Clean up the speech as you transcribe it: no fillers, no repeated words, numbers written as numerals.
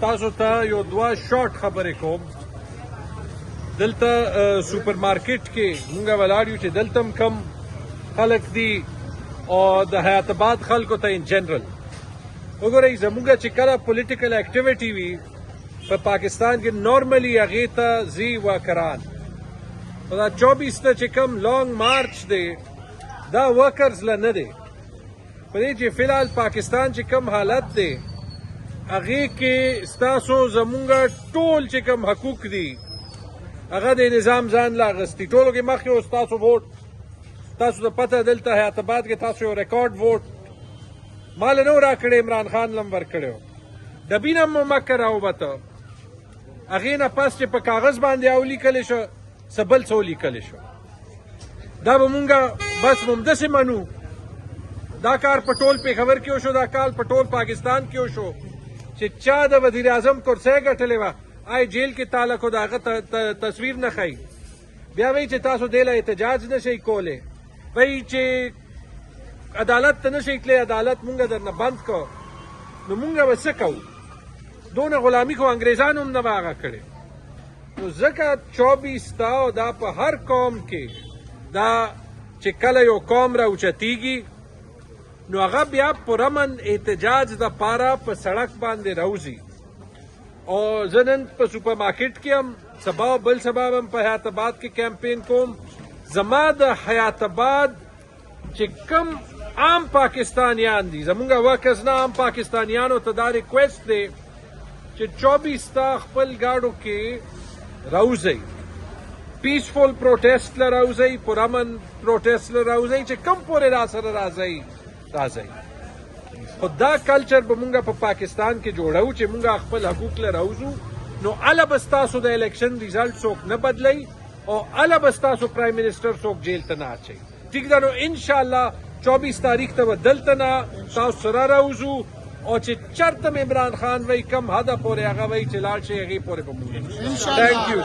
تاسو ته یو دوه شارټ خبرې کوم. دلته سوپر مارکیټ کې مونږ ولاړ یو چې دلته هم کم خلک دي او د حیات آباد خلکو ته ان جنرال وګورئ زمونږ چې کله پولیټیکل اکټیویټي وي په پاکستان کې نارملی هغې ته ځي ورکران او دا 24 ته چې کم لانګ مارچ دی دا ورکرز له نه دی په دې چې فی الحال پاکستان چې کم حالت دی هغې کې ستاسو زمونږ ټول چې کم حقوق دي هغه د نظام ځان لا اخیستي ټولو کې مخکې اوس تاسو ووټ تاسو ته پته دلته حیات آباد کې تاسو یو ریکارډ ووټ ما له نه راکړی عمران خان له هم ورکړی و ډبي نه مو مکه راوبته هغې نه پس چې په کاغذ باندې اولیکلی شو څه بل څه ولیکلی شو دا به مونږ بس همداسې منو دا کار په ټول پېښور کې وشو دا کال په ټول پاکستان کې وشو چې چا د وزیر اعظم کرسۍ ګټلې وه آی جیل کې تاله کو د هغه تصویر نه ښایي بیا وایي چې تاسو دې له احتجاج نه شئ کولی وایي چې عدالت ته نه شئ تللی عدالت مونږ درنه بند کړو نو مونږ به څه کوو دونه غلامي خو انګریزانو هم نه به هغه کړې نو ځکه 24 ته او دا په هر قوم کې دا چې کله یو قوم راوچتېږي نو هغه بیا پرامن احتجاج دپاره په سړک باندې راوځي او زه نن په سوپر مارکیټ کې هم سبا او بل سبا هم په حیات آباد کې کیمپین کوم زما د حیات آباد چې کم عام پاکستانیان دي زمونږ ورکرز نه عام پاکستانیانو ته دا ریکویسټ دی چې 24 ته خپل ګاډو کې راوځئ پیسفول پروټیسټ له راوځئ پرامن پروټیسټ له راوځئ چې کم پورې راسره راځئ خو دا کلچر به مونږ په پاکستان کې جوړو چې مونږ خپل حقوق له راوځو نو هله به ستاسو د الیکشن ریزلټ څوک نه بدلی او هله به ستاسو پرایم منسټر څوک جیل ته نه اچوي ټیک ده نو انشاءالله 24 تاریخ ته به دلته نه تاسو سره راوځو او چې چرته عمران خان وایي کم حده پورې هغه وایي چې لاړ شئ هغې پورې به مونږ ثانک یو